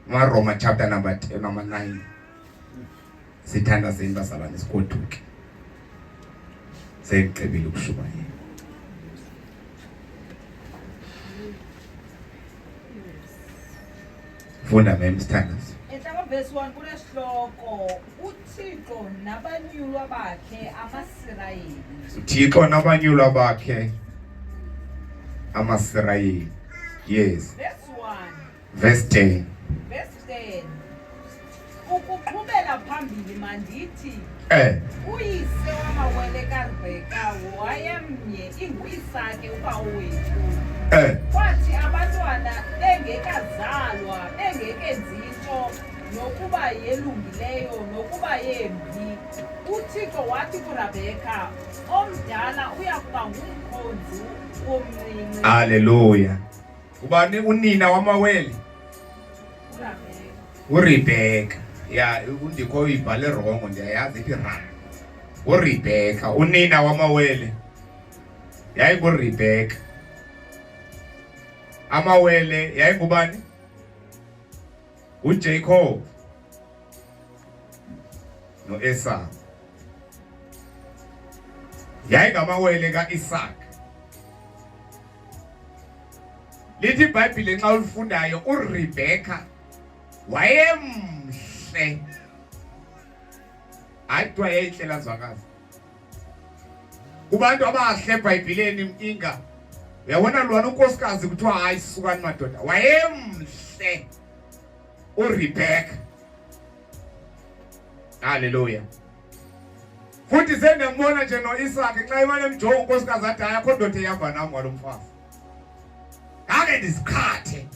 Roma chapter number 10, number 9. Sithanda sembazalwane sigoduke. Sengicebile ukushumayela. Funda mem standards. Enhlaka verse 1 kunesihloko uThixo nabanyulwa bakhe amaSirayeli. uThixo nabanyulwa bakhe amaSirayeli. Yes. Verse 1. Verse 10. Verse 10. Ukuqhubela phambili mandithi uyise wamawele kaRebeka wayemnye inguyisake ubawethu. Kwathi abantwana bengekazalwa bengekenzi into nokuba yelungileyo nokuba yembi, uThixo wathi kuRebeka omdala uyakuba ngumkhonzi womncinci. Hallelujah. Ubani unina wamawele? uRebeka. Ya undikho ibhale wrong ndiyayazi ithi ra. uRebeka unina wamawele. YayinguRebeka. Amawele yayingubani? uJacob noEsau. Yayingamawele kaIsaac. Lithi iBhayibhile nxa ulifundayo uRebeka wayemhle. Ayitwa yayihlela zwakazi. Kubantu abahle eBhayibhileni inga uyabona lwana unkosikazi kuthiwa hayi sukani madoda. Wayemhle uRebeka. Hallelujah. Futhi sendiyambona nje noIsaac xa imane emjonga unkosikazi athi hayi akho ndoda ehamba nam ngalo mfazi. Ake ndisikhathe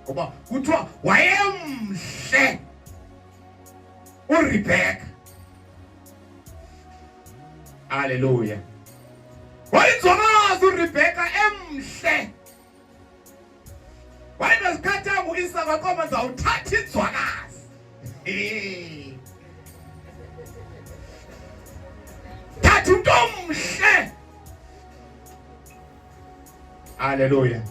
ngoba kuthiwa wayemhle uRebeka. Hallelujah. Wayenzwakazi uRebeka emhle. Wayenesikhatha uIsaac aqoma zawuthatha inzwakazi. Thatha umuntu omhle. Hallelujah.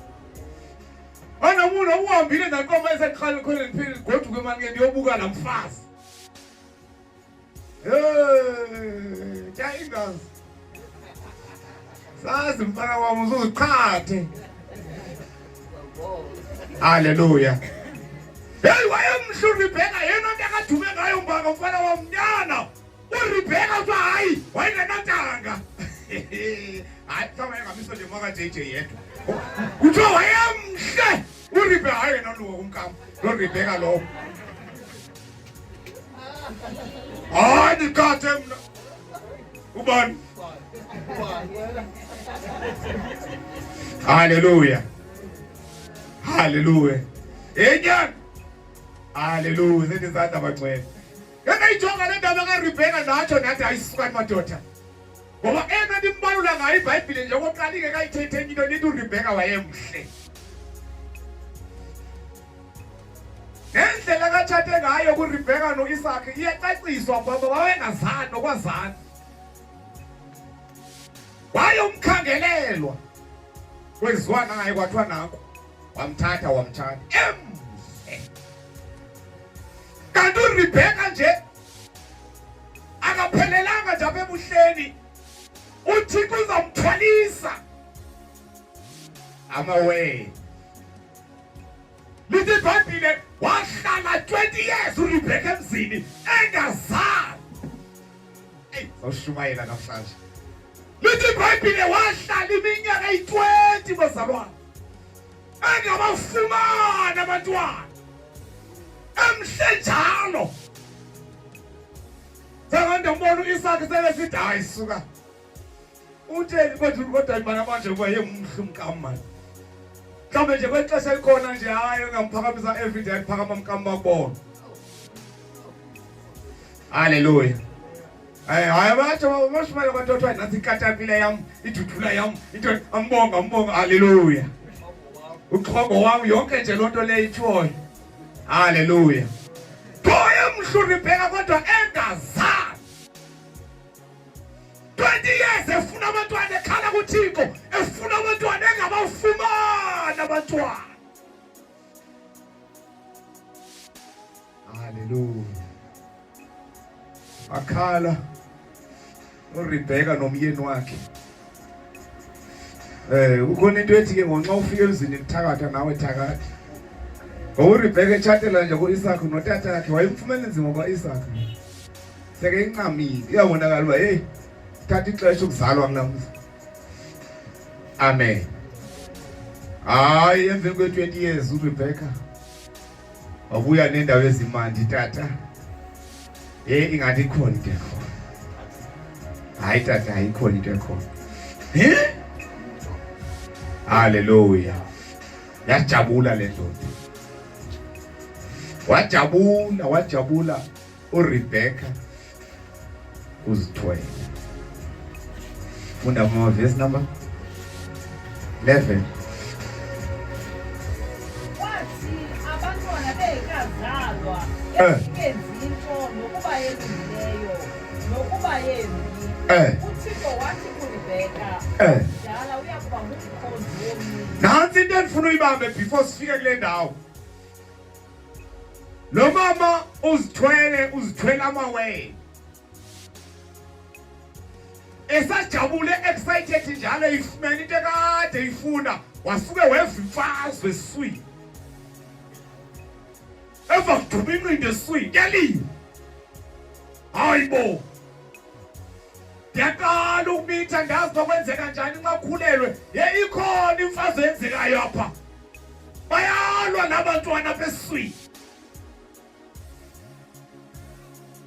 Ana umuntu uhambile naqoma eseqhala khona liphile goduke manje ndiyobuka namfazi. Jayingazi. Sazi mfana wami uzuziqhathe. Hallelujah. Hey wayemhle uRebeka yena onke akadume ngayo mbaka mfana wamnyana. uRebeka uthi hayi wayenatanga. Hayi kama ngamiso nje maka JJ yedwa. Kuthiwa wayemhle uRebeka hayi noluka kumkama. noRebeka lo. Hayi nikhathe mina. Ubani? Hallelujah. Hallelujah. Enyana. Hallelujah. Sendizatha abangcwele. Ngeke le ndaba kaRebeka natsho nathi ayisukani madoda. Ngoba ena ndimbalula ngayo iBhayibhile nje okokuqala ingekayithethe into nithi uRebeka wayemhle. Ngendlela kathathe ngayo kuRebeka noIsaac iyacaciswa ngoba wayengazani nokwazana. Wayomkhangelelwa. Kweziwana ngaye kwathiwa nakho. Wamthatha emhle. Kanti uRebeka nje akaphelelanga nje ebuhleni. uThixo uzamthwalisa amawele. Lithi iBhayibhile wahlala 20 years uRebeka emzini engazali. Awushumayela namhlanje. Lithi iBhayibhile wahlala iminyaka eyi-20 bazalwane. Engabafumani abantwana. Emhle njalo. Sengathi umbona uIsaac selesithi hayi suka. Utheni kodwa ibana manje kuba yemhle umkama. Mhlawumbe nje kwexesha likhona nje hayi ngamphakamisa everyday phakama umkama bakubona. Hallelujah. Hayi bathi mashimela abantu othwa nathi ikatapile yam, iduthula yam, into ambonga. Hallelujah. Uxhogo wami yonke nje lonto le itshoyo. Hallelujah. Emhle uRebeka kodwa engazali. 20 years efuna abantwana ekhala kuThixo, efuna abantwana engabafumani abantwana. Hallelujah. Akhala uRebecca nomyeni wakhe. Ukhona into ethi ke ngonxa ufika emzini kuthakatha nawe thakatha. URebecca echatela nje kuIsaka notata yakhe wayemfumene nzima kwaIsaka. Seke incamile. Iyabonakala uba hey thatha ixesha ukuzalwa kulamzi. Amen. Hayi emveni kwe20 years uRebecca wabuya nendawo ezimandi tata. Ingathi ikhona into ekhona. Hayi tata ayikhona into ekhona. Hallelujah. Yajabula le ndoda. Wajabula uRebecca uzithwele. Funda from verse number 11. Wathi abantwana bengekazalwa enzi into nokuba yelungileyo nokuba yembi. uThixo wathi kuRebecca dala uyakuba ngumkhonzi womyeni. Nansi into endifuna uyibambe before sifike kule ndawo. Lo mama uzithwele amawele. Esajabule excited njalo ifumene into ekade ifuna wasuke weva imfazwe eswini. Eva kuduma inqindi eswini yaliwe. Hayibo. Yaqala ukumitha ndazi nokwenzeka njani nxa khulelwe. Ikhona imfazwe yenzekayo apha. Bayalwa nabantwana beswini.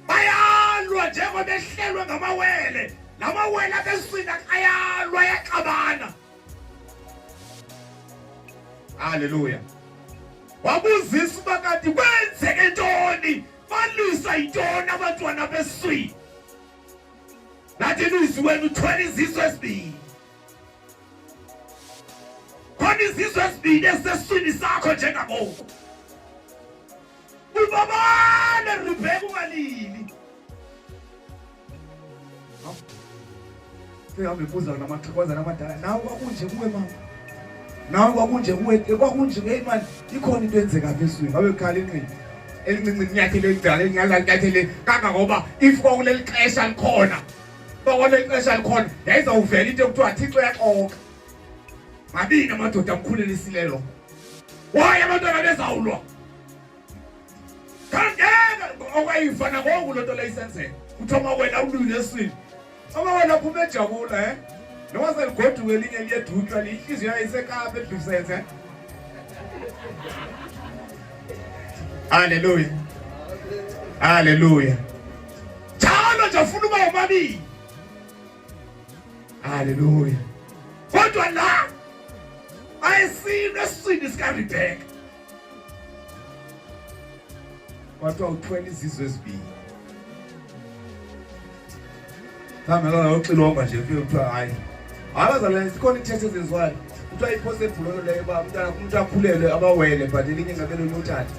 Bayalwa njengoba behlelwe ngamawele. Lamawele beswini ayalwa yaxabana. Hallelujah. Wabuzisa uba kanti kwenzeke ntoni? Balwisa intoni abantwana beswini? Nathi lwisi wenu uthwele izizwe ezibini. Khona izizwe ezibini eseswini sakho njengagogo. Ubabale Rebecca ungalili. Uyabuza namaxhekwaza namadala. Nawe kwakunje kuwe mama. Nawe kwakunje kuwe kwakunje hey man ikhona into enzeka phezulu. Ngabe ukhala inqindi. Elincinci inyathelo eligcala elingalanyathele kangangoba if kwakuleli xesha likhona. Kwakuleli xesha likhona yayizawuvela into ekuthiwa Thixo yaxoka. Mabini amadoda amkhulelisile. Waye abantwana bezawulwa. Kangena okwayifana ngoku lonto leyisenzeka. Uthoma wena ulwile eswini. Wena phuma ejabula noma seligoduke elinye liyedutywa lihliziyo yayisekapa edlusenze. Hallelujah. Hallelujah. Njalo nje ufuna uba umabili. Hallelujah. Kodwa la ayisini eswini sikaRebecca. Kwathiwa uthwele izizwe ezibini. Ngamela uxilonga nje kuthiwa hayi. Abazalwane sikhona ithethe ezenziwayo. Kuthiwa ipossible leyo ba umuntu akhulelwe abawele but elinye ngabelo lothatha.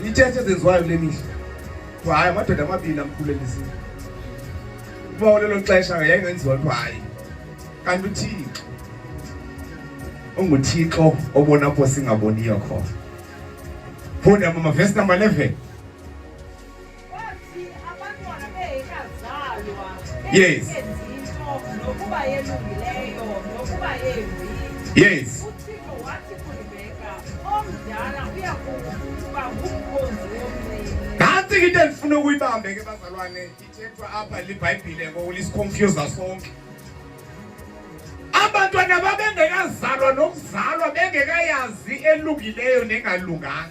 Ithethe ezenziwayo kule mihla. Kuthiwa hayi amadoda amabili amkhulelisile. Kuba lelo xesha yayingenziwa kuthiwa hayi. Kanti uThixo unguThixo obona pho singaboniyo khona. Funda mama verse number 11. Yes. Nokuba yelungileyo nokuba yembi. Yes. uThixo wathi kuRebecca omdala uyakuba ngumkhonzi womyeni. Nansi into endifuna ukuyibambe ke bazalwane ithethwa apha liBhayibhile ngoku lisiconfuse sonke. Abantwana babengekazalwa nokuzalwa bengekayazi elungileyo nengalunganga.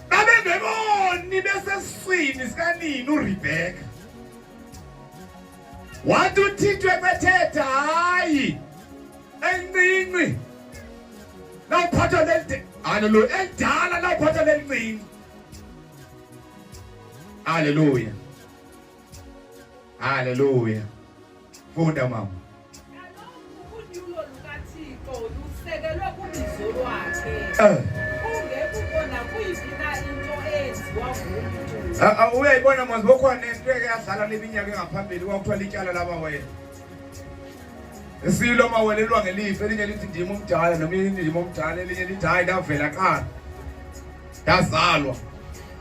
Babengekoni beseswini sikanini uRebecca. Wathi uThixo ebethetha hayi encinci nawuphatha leli hallelujah endala nawuphatha leli ncinci. Hallelujah. Hallelujah. Funda mama. Kaloku unyulo lukaThixo lusekelwe kubizo lwakhe. Ungekubona kuyiphi into eyenziwa ngumuntu. Uyayibona manje bokhona into eyadlala leminyaka engaphambili kwakuthiwa lityala lamawele. Isilo amawele lwangelifa elinye lithi ndimo omdala noma elinye ndimo omdala elinye lithi hayi lavela qala. Ndazalwa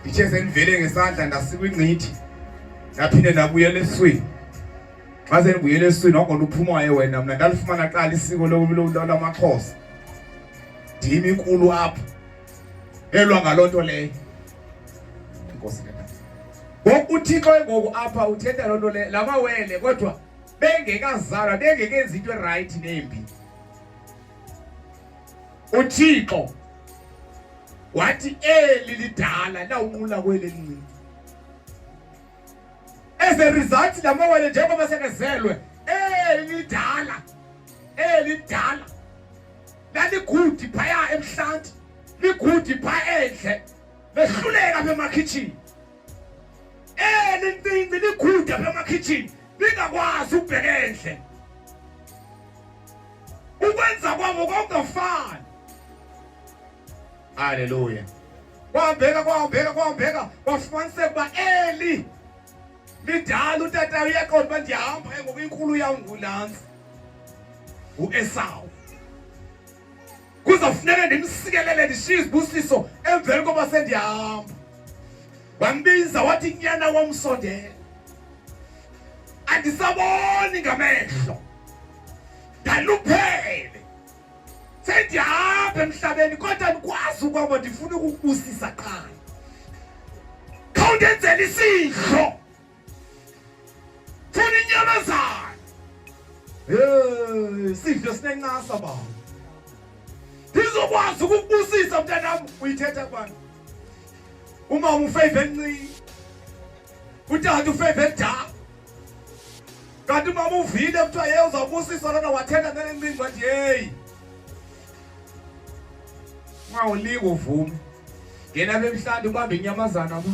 ndithe sendivele ngesandla ndasikwa ingqithi ndaphinde ndabuyela esiswini. Xa sendibuyela esiswini wangona uphumayo wena mna ndalifumana qala isiko lamaXhosa. Ndim inkulu apha elwa ngaloo nto leyo. Inkosi ke. Ngoku uThixo engoku apha uthetha loo nto le lamawele kodwa bengekazalwa bengekenzi into right nembi. uThixo wathi eli lidala lawunqula kweli lincinci. As a result lamawele njengoba sekezelwe eli lidala laligudi phaya emhlanti ligudi phaya endle lehluleka apha emakhitshini. Eli ncinci ligudi apha emakhitshini lingakwazi ukubheka endle. Ukwenza kwabo kungafani. Hallelujah. Kwahambeka kwafumaniseka uba eli lidala utata uyaqonda uba ndiyahamba ke ngoku inkulu yam ngulantsi uEsawu. Kuzafuneka ndimsikelele ndishiye izibusiso emveni koba sendiyahamba. Wambiza wathi nyana wamsondela. Andisaboni ngamehlo. Ndaluphele. Sendiyahamba emhlabeni kodwa ndikwazi ukuba ndifuna ukukubusisa qha. Khawundenzele isidlo. Funa inyamazana. Sidlo sinencasa baba. Ndizokwazi ukukubusisa mntanam. Uyithetha kubani? Umama uFaith encini. Utata uFaith edala. Kanti umama uvile kuthiwa yeye uzawubusisa lona wathetha nelencinci wathi hey. Ungawulika uvume. Ngena apha emhlanje ubambe inyamazana ba.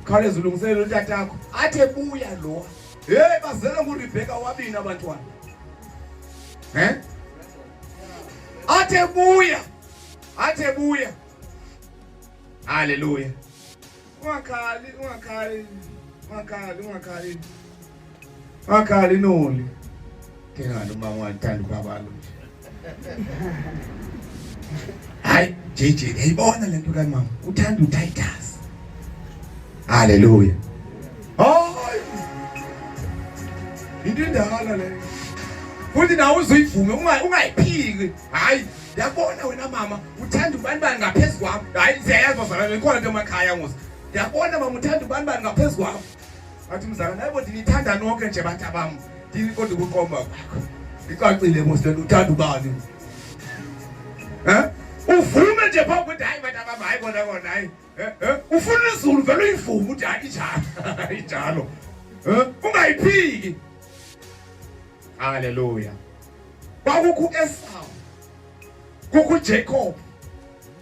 Khawuleza ulungiselele utatakho. Athi ebuya lo. Hey bazele nguRebecca wabini abantwana. Athi ebuya. Hallelujah. Ungakhali noli. Ngengani uma ungathanda ubaba lo. Hayi JJ ngiyibona lento kaMama uthanda uTitus. Hallelujah. Hayi. Into endala le. Futhi nawe uzoyivume ungayiphiki. Hayi yabona wena mama uthanda ubani ngaphezulu kwami. Hayi siyayazi bazalwane ikhona into emakhaya ngosi. Yabona mama uthanda ubani ngaphezulu kwami. Athi mzala naye bodwa nithanda nonke nje bantu bami. Kodwa ukuqomba kwakho. Icacile ngosi lento uthanda ubani. Uvume nje phambi ukuthi hayi bantu abami hayi kona hayi. Ufuna izulu vele uyivume ukuthi hayi njalo. Ungayiphiki. Hallelujah. Kwakukho uEsawu. Kukho uJacob.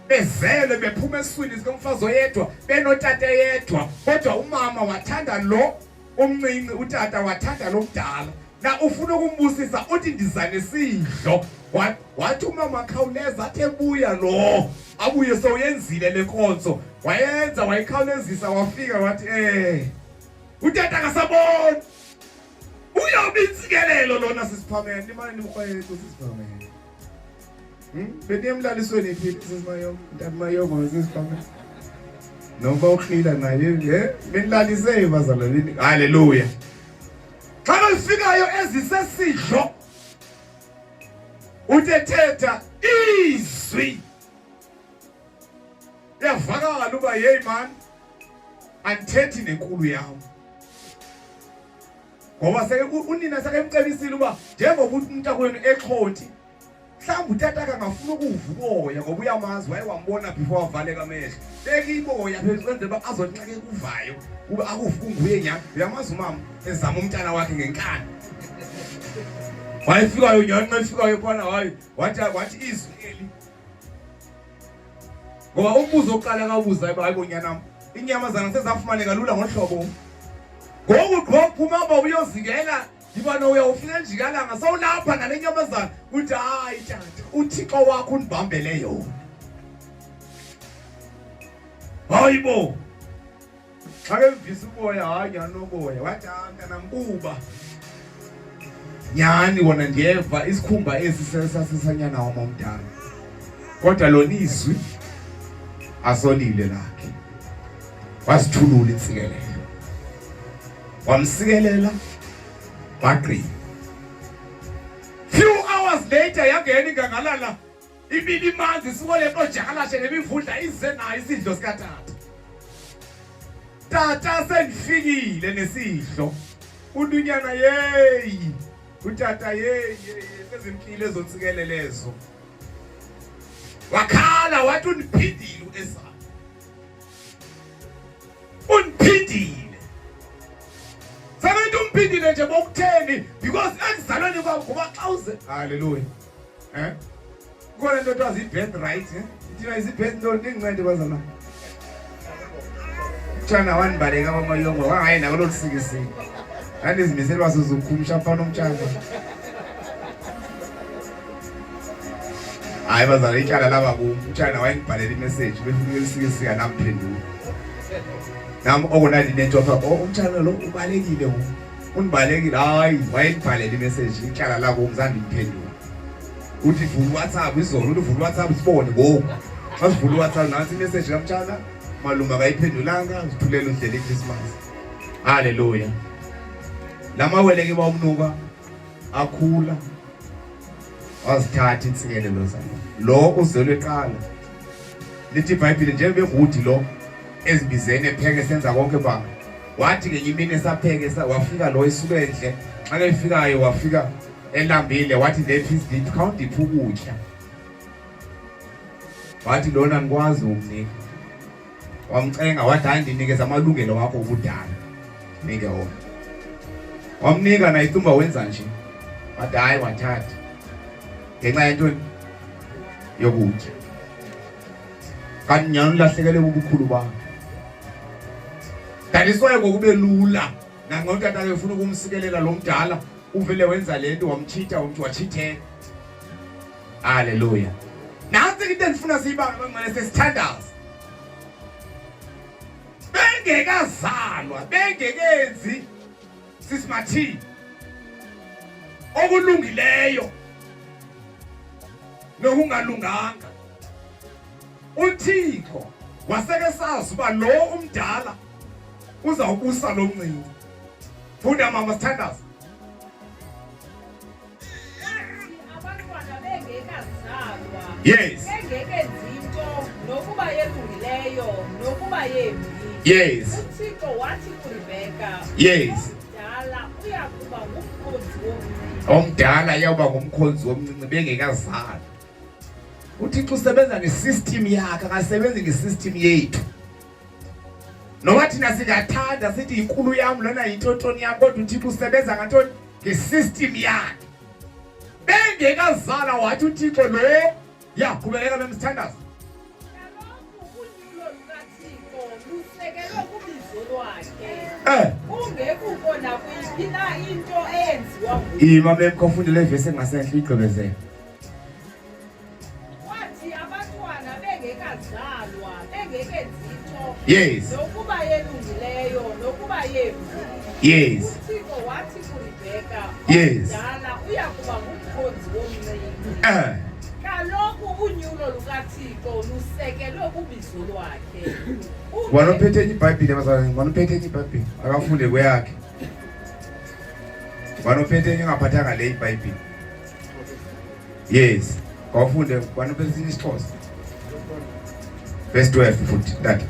Bezele bephuma eswini sikamfazi oyedwa, benotata yedwa, kodwa umama wathanda lo omncinci, utata wathanda lo mdala. Na ufuna ukumbusisa uthi ndiza nesidlo. Wathi umama khawuleza athi ebuya lo. Abuye sowuyenzile lenkonzo. Wayenza wayikhawulezisa wafika wathi utata akasaboni. Uyawubintsikelelo lona sisiphamene imali nimkhwethu sisiphamene. Beniyemlalisweni iphi sisimayo ntamayo sisiphamene. Noma ukhila naye benilaliswe bazalwane. Hallelujah. Xa lifikayo ezisesidlo uthethetha izwi yavakala uba hey man andithethi nenkulu yam. Ngoba seke unina sake emcebisile uba njengoba umntakwenu exhothi mhlawumbe utata akangafuna ukuvuboya ngoba uyamazi wayewambona before wavaleka amehlo. Bekiboya phezulu kwenzela uba azonxeke kuvayo kuba akuvuka nguye nyana. Uyamazi umama ezama umntana wakhe ngenkani. Wayefikayo nyana efikayo khona wathi izwi eli. Ngoba umbuzo oqala kabuza hayi bonyana inyamazana sezafumaneka lula ngohlobo. Ngoku phuma aba uyozingela yibona uyawufika njikalanga sawulapha nale nyamazana uthi hayi tata uThixo wakho undibambele yona. Hayibo. Xa emvisa uboya hayi nyana noboya wathi mntana mkuba. Nyani wona ndiyeva isikhumba esi sesanyana wama umdala. Kodwa lona izwi asolile lakhe wasithulula insikelelo wamsikelela waqina. Few hours later yangena ingangalala ibili manzi sikole projakalashe nemivundla ize nayo isidlo sikatata. Tata sendifikile nesidlo. Udunyana yeyi utata yeyi sezimkile ezonsikelelezo. Wakhala wathi uniphindile uEsau. Uniphindile. Sabantu umphindile nje bokutheni because ekuzalweni kwakho kuba xa uze haleluya. Kona into ethiwa zi-birthright, Thina zi-birthright ingincede bazana. Mtshana wanibaleka kwamayongo wangayi nako lolusikisile. Andizimisele basuzukhumsha mfana umtshana. Hayi bazana ityala laba kumtshana wayengibhalela imessage befike lisikisika namphendula. Nam okunadi nentopha umtshana lo ubalekile unibalekile hayi wayengibhalela imessage ityala labo umzandi imphendula. Uthi vula WhatsApp izolo uvula WhatsApp sibone ngoku. Xa sivula WhatsApp nansi imessage kamtshana malunga kayiphendulanga sithulela indlela eChristmas. Haleluya. Lamawele ke bawumnuka akhula wasithatha insikelelo zakhe. Lo uzelwe eqala. Lithi iBhayibheli nje beRuthi lo ezibizene epheke senza konke ba. Wathi ke imini esapheke wafika lo esuka endle. Xa ke efikayo wafika elambile wathi lephisi dithi count ukutya. Wathi lona ngikwazi ukunika. Wamcenga wathi andinikeza amalungelo wakho obudala. Nike wona. Wamnika na itumba wenza nje. Wathi hayi wathatha. Ngenxa yento yokutya. Kanti nyani lahlekele ubukhulu bakhe. Daliswaye kokube lula. Nanxa utata efuna ukumsikelela lo mdala uvele wenza lento wamchitha wachitheka. Haleluya. Nansi into endifuna siyibanga bangcwele sesithandaza. Bengekazalwa, bengekenzi sisimathi okulungileyo nokungalunganga. uThixo waseke sazi uba lo umdala uzawubusa lo mncinci. Funda mama sithandaza. Abantwana bengekazalwa. Yes. Bengekenzi into nokuba yelungileyo nokuba yembi. Yes. uThixo wathi kuRibeka. Yes. Omdala uyakuba ngumkhonzi womncinci. Omdala yawuba ngumkhonzi womncinci bengekazalwa. uThixo usebenza ngesystem yakhe akasebenzi ngesystem yethu. Noma thina singathanda sithi inkulu yami lona yintontoni yami kodwa uThixo usebenza ngantoni ngesystem yakhe. Bengekazalwa wathi uThixo lo yaqhubeleka nomsithandazo. Kaloku unyulo lukaThixo lusekelwe kubizo lwakhe. Kungekho nakuyiphi na into eyenziwa nguye. Imama emkhofundile evesi engasenhle igqibezela. Wathi abantwana bengekazalwa bengekenzi into. Yes. Nokuba yelungileyo nokuba yembi. Yes. uThixo wathi kuRibeka. Yes. Omdala uyakuba ngumkhonzi womncinci. Kaloku unyulo lukaThixo lusekelwe kubizo lwakhe. Wanophethe iBhayibheli bazalwane, wanophethe iBhayibheli akafunde kweyakhe. Wanophethe ngaphathanga le iBhayibheli. Yes. Awufunde wanophethe isiXhosa. Verse 12 futhi that.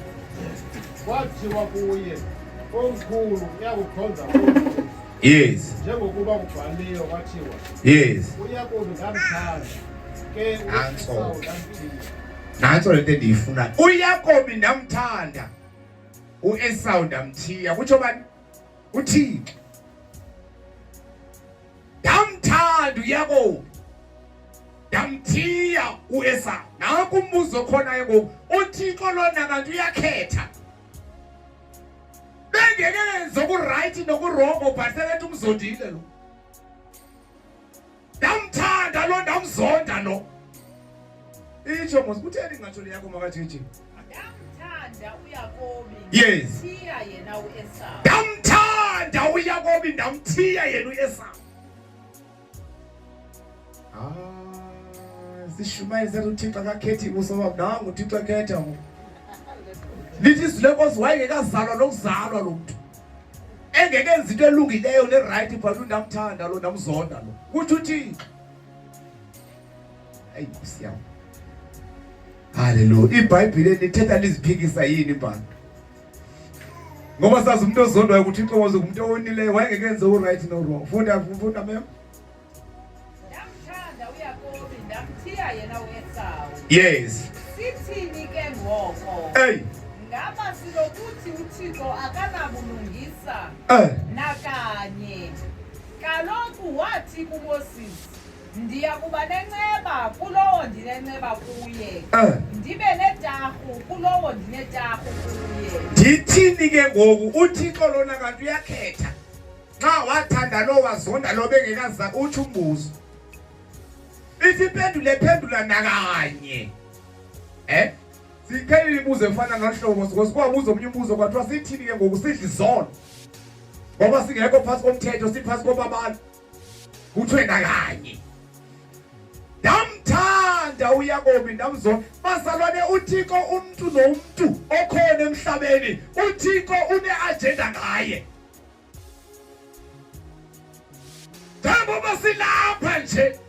Wathiwa kuye omkhulu uyakukhonza kuye. Yes. Njengokuba kubhaliwe kwathiwa. Yes. uYakobi ngamthanda ke uEsau ngamthiya. Nanso lento endiyifuna. uYakobi ndamthanda. uEsau ndamthiya. Kutsho bani? uThixo. Ndamthanda uYakobi. Ndamthiya uEsau. Nanku umbuzo khona ke ngoku. uThixo lona kanti uyakhetha. Bengekenze okuright nokurongo bhaselethu umzondile lo. Ndamthanda lo ndamzonda lo. Itsho mos kutheni ngatsho leyakho makathethi. Ndamthanda uYakobi. Yes. Ndamthiya yena uEsau. Ndamthanda uYakobi ndamthiya yena uEsau. Sishumayeza uThixo akakhethi ubuso babo nangu uThixo ekhetha. lithi izwi lenkosi wayengekazalwa lokuzalwa lo muntu engekenza into elungileyo ne right but undamthanda lo ndamzonda lo kuthi uThixo hayi kusiyama haleluya iBhayibheli lithetha liziphikisa yini bantu ngoba sazi umuntu ozondwayo ukuthi inkomo umuntu owonileyo wayengekenza right no wrong funda mem ndamthanda uYakobi ndamthiya yena uEsawu yes sithini ke ngoko hey ngaba silokuthi uThixo akanabulungisa nakanye kaloku wathi kuMoses ndiyakuba nenceba kulowo ndinenceba kuye ndibe netarhu kulowo ndinetarhu kuye ndithini ke ngoku uThixo lona kanti uyakhetha xa wathanda lo wazonda lo bengekaza uthi umbuzo ithi pendula nakanye sikhelile imibuzo efana nohlobo sikwabuza omnye umbuzo kwathiwa sithini ke ngoku sidla izono ngoba singekho phasi komthetho siphasi kwabantu kuthiwe nakanye ndamthanda uYakobi ndamzonda bazalwane uThixo umuntu nomuntu okhona emhlabeni uThixo une-agenda ngaye njengoba silapha nje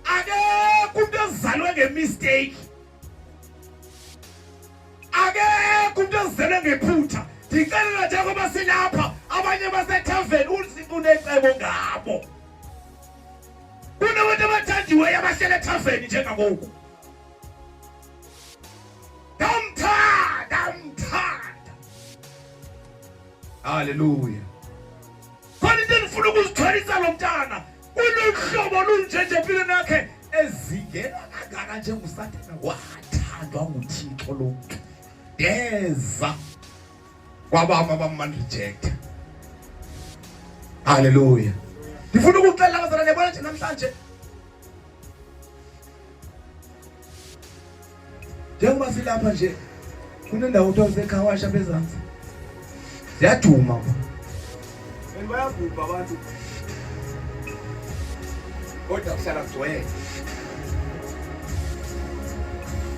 akekho umuntu ozalwe ngemistake akekho umuntu ozalwe ngephutha ndixelela njengoba silapha abanye basethaveni unecebo ngabo kunabantu abathandiweyo abahlala ethaveni njengangoku ndamthanda haleluya khona into endifuna ukuzithwalisa lo mntana unohlobo lunjenje empilweni yakhe ezingena kangaka njengusathana wathandwa nguThixo lo mntu ndeza kwabama bamrejecta haleluya ndifuna ukuxelela abazalwane yabona nje namhlanje njengoba silapha nje kunendawo kuthiwa kusekhawasha bezansi ziyaduma bayabhubha abantu kodwa kuhlala kugcwele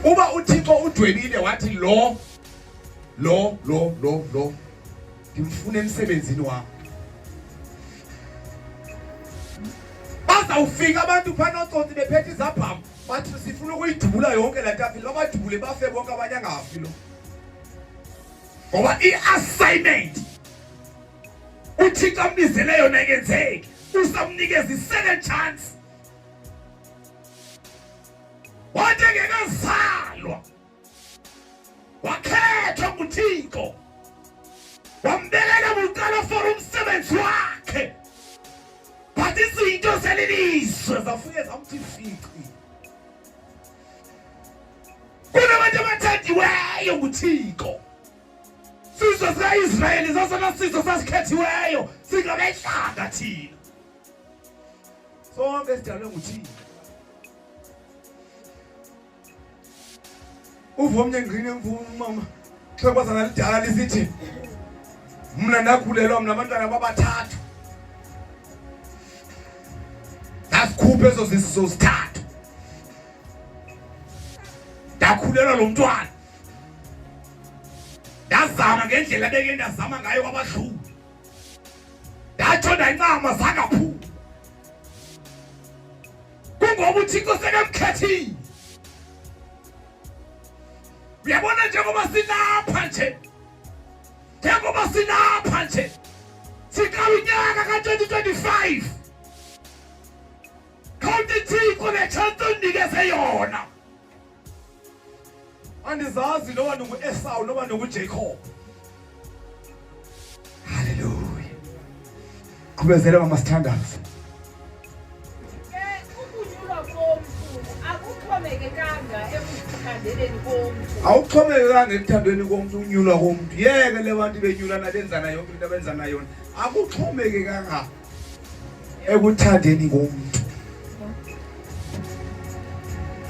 uba uThixo udwebile wathi lo ngimfuna emsebenzini wami bazawufika abantu phana otsotsi bephethe izabhamu bathi sifuna ukuyidubula yonke la tafile babadubule bafe bonke abanye angafi lo ngoba i-assignment uThixo ambizele yona ingenzeki usamnikeza i-second chance wathi engekazalwa wakhethwa nguThixo wambekela bucala for umsebenzi wakhe but izinto zelilizwe zafike zamthi fici kunabantu abathandiweyo nguThixo sizwe zika-Israyeli zasona sizwe sasikhethiweyo singabehlanga thina sonke sidalwe nguThixo uva omnye ngqine mama xekwazana lidala lisithi mna ndakhulelwa mna abantwana babathathu ndasikhupha ezo zisizo zithathu ndakhulelwa lo mntwana ndazama ngendlela beke ndazama ngayo kwabadluli ndatsho ndancama zangaphuma kungoba uThixo sekamkhethile uyabona njengoba silapha nje siqala unyaka ka-2025 khawuthi Thixo le chance unikeze yona andizazi noba ndingu-Esau noba ndinguJacob haleluya qhubezela mama sithandaza awuxhomekekanga ekuthandweni komuntu unyulwa komuntu yeke le bantu benyulana benzana yonke into abenzana yona akuxhomekekanga ekuthandeni komuntu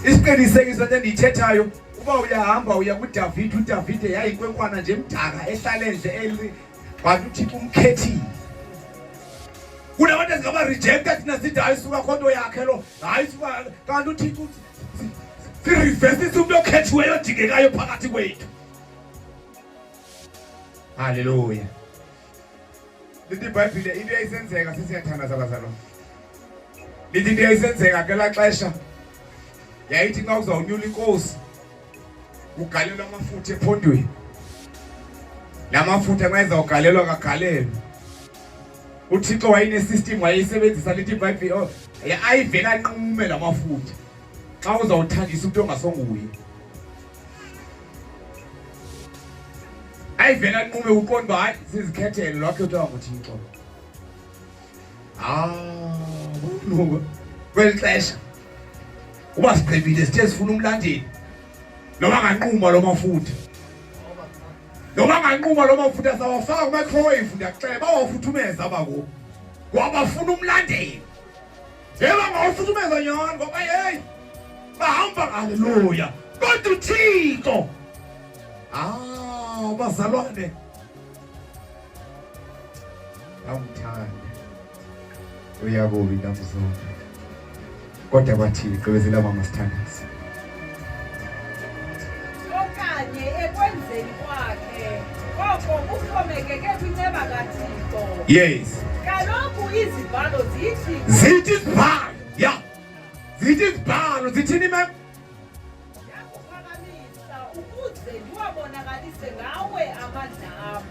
isiqinisekiso nje ndiyithethayo uba uyahamba uya kuDavide uDavide yayinkwenkwana nje emdaka ehlale nje bantu uThixo umkhethile kunabantu ezingaba rejected thina sithi hayi suka khonto yakhe lo hayi suka kanti uThixo sireverse umuntu okhethiweyo odingekayo phakathi kwethu Hallelujah. Lithi iBhayibhile into eyisenzeka sesiyathanda sabazalwa. Lithi into eyisenzeka ngela xesha yayithi xa uzawunyula inkosi ugalelwa amafutha ephondweni. La mafutha xa ezawugalelwa kagalelwa. uThixo wayine system wayisebenzisa lithi iBhayibhile ayivela nqume la mafutha. Xa uzawuthandisa umuntu ongasonguye. Ayivela nqume uqonda hayi sizikhethele lwakhetha nguThixo. Bunuka kwelixesha. Uba siqebile sithe sifuna umlandeli. Noma nganquma lo mafutha. Noma nganquma lo mafutha sawafaka ku-microwave ndiyakuxela bawafuthumeza abako. Wabafuna umlandeli. Yeba ngawufuthumeza nyani ngoba hey bahamba haleluya. Kodwa uThixo bazalwane amthanda uyakubi namzonke kodwa bathini gqibezela mama sithandazi okanye ekwenzeni kwakhe koko kuxhomekeke kwinceba kaThixo. Yes. Kaloku izibhalo zithi izibhalo zithi izibhalo zithini ma'am?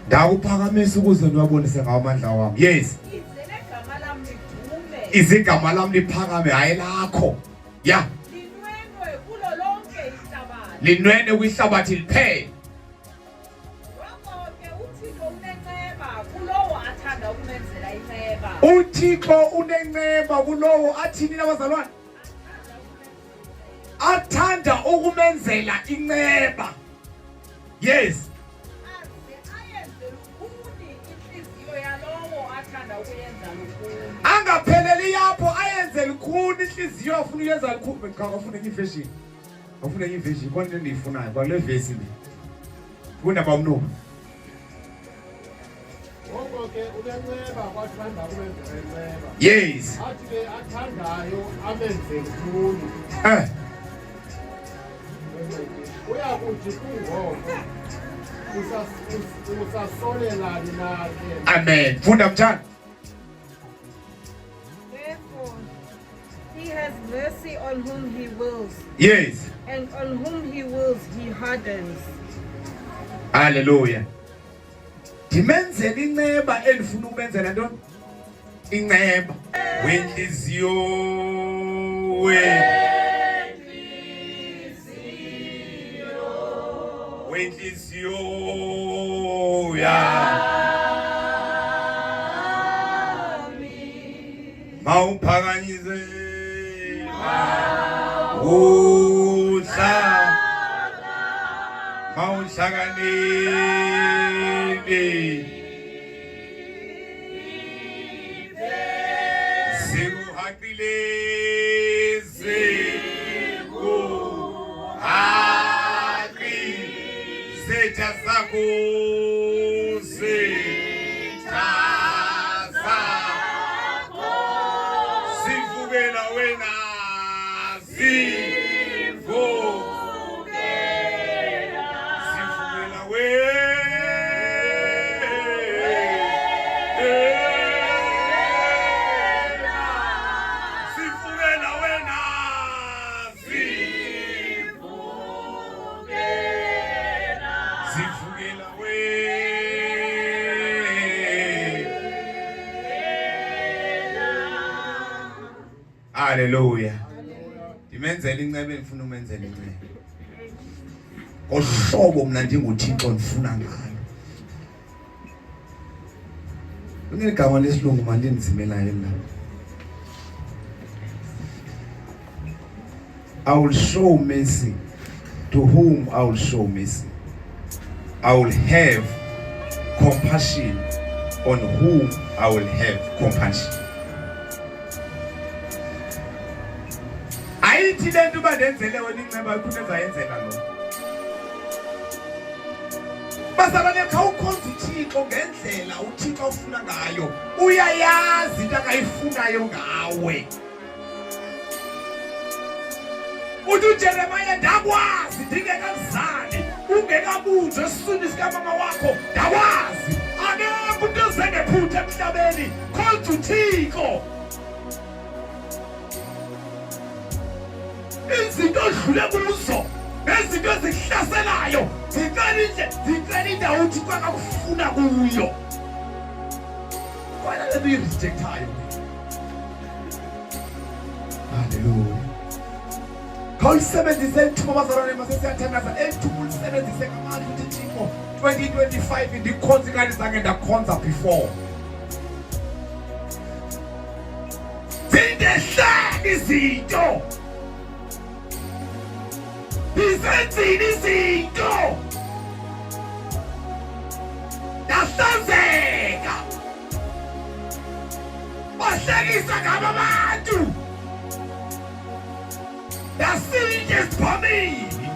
Ndakuphakamisa ukuze niwabonise ngawo amandla wami. Yes. Izigama lami liphakame hayi lakho. Ya. Linwenwe kulo lonke ihlabathi. Linwenwe kwihlabathi liphela. Ngakho-ke uThixo unenceba kulowo athanda ukumenzela inceba. uThixo unenceba kulowo athini abazalwane? Athanda ukumenzela inceba. Yes. Angapheleli yapho ayenze likhuni inhliziyo afuna uyenza likhuni ngafuna enye version. Afuna enye version konke endiyifunayo kwale verse le. Kundaba umnuko. Ngoko ke unenceba kwathanda ukumenzela inceba. Yes. Athi ke athandayo amenze likhuni. Uyakuthi kungoko usasolelani naye. Amen. Funda mthanda. Therefore, he has mercy on whom he wills. Yes. And on whom he wills, he hardens. Hallelujah. Dimenzela inceba endifuna ukumenzela ntoni? Inceba. Wenhliziyo wenhliziyo mawuphakanyise mawuhlakaniphe sikuhaqile setha sakho sivukela wena sivukela wena sivukela Hallelujah. Dimenzela incebe ngifuna umenzela incebe. Ngohlobo mina njengoThixo ngifuna ngalo. Ngegama lesilungu manje ndizimelayo mina. I will show mercy to whom I will show mercy. I will have compassion on whom I will have compassion. Ayithi lento bandenzele wena inceba ikhuthaza yenzeka lo. Bazalwane khawukhonza uThixo ngendlela uThixo ufuna ngayo. Uyayazi into akayifunayo ngawe. Uthi Jeremiah ndakwazi ndingekazali ungekaboni bunje esiswini sikamama wakho ndawazi akekho umuntu ezenephutha emhlabeni kodwa uThixo. Izinto odlule kuzo nezinto ezikuhlaselayo zicela indawo uthi kwakufuna kuyo. Wena le uyirejectayo. Hallelujah. Khawulisebenzise ithuba bazalwane masesiyathandaza ethuba ulisebenzise kamali ukuthi Thixo 2025 ndikhonza ingane zange ndakhonza before. Zindehlele izinto. Izenzile izinto. Yahlanzeka. Wahlekisa ngabo abantu. Yasinda esiphomini.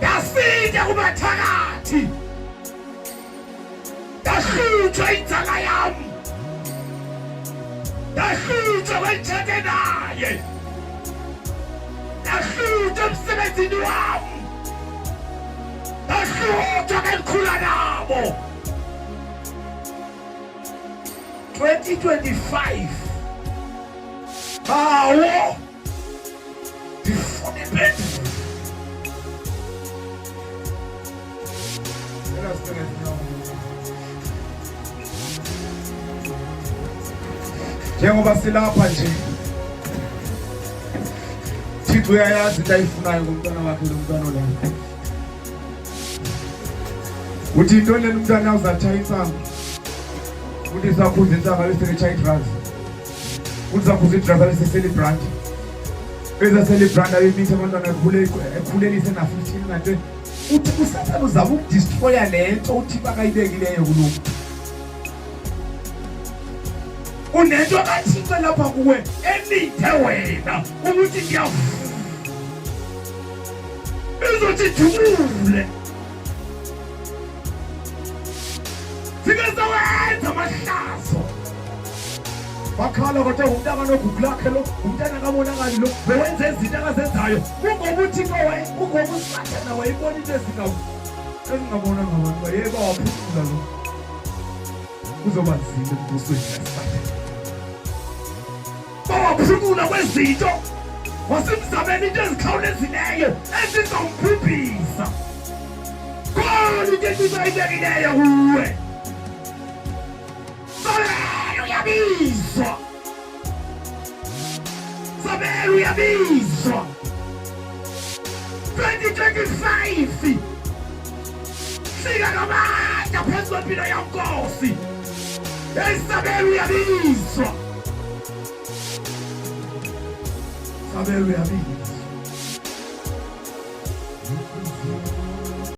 Yasinda kubathakathi. Yahlutshwa inzala yami. Yahlutshwa kwenthethe naye. Yahlutshwa emsebenzini wami. Yahlutshwa ngenkhula nabo. 2025. Hawo. Ndifuna impendulo. Njengoba silapha nje Thixo uyayazi into ayifunayo ngomntwana wakhe lo mntwana lo. Uthi into lena umntwana uzatshaya insango. Uthi sakhuza insango leseketshaya idrugs. Uthi sakhuza idrugs lesecelebrant. Eza celebrant ayimithe abantwana ekhulelise na 15 ngathi uthi usathana uzama ukudestroya lento uthi bakayibekileyo kulo. Unento kaThixo lapha kuwe enithe wena ukuthi ngiyafuna. Izothi jubule. Sikazawenza amahlazo. Bakhala kodwa umntana nogugu lakhe lo, umntana kabonakali lo, bewenza izinto akazenzayo. Kungokuthi kowe, kungokusathana wayibona into ezingabona ngabantu yebo waphula lo. Kuzoba nzima embusweni kaSathane. Bawaphulula kwezinto. Wasimzamela into ezikhawulezileyo ezizomphubhisa. Khona into ezizayibekileyo kuwe. Sabelo uyabizwa. Sabelo uyabizwa. 2025. Fika kamanja phezu kwempilo yenkosi. Sabelo uyabizwa. Sabelo uyabizwa.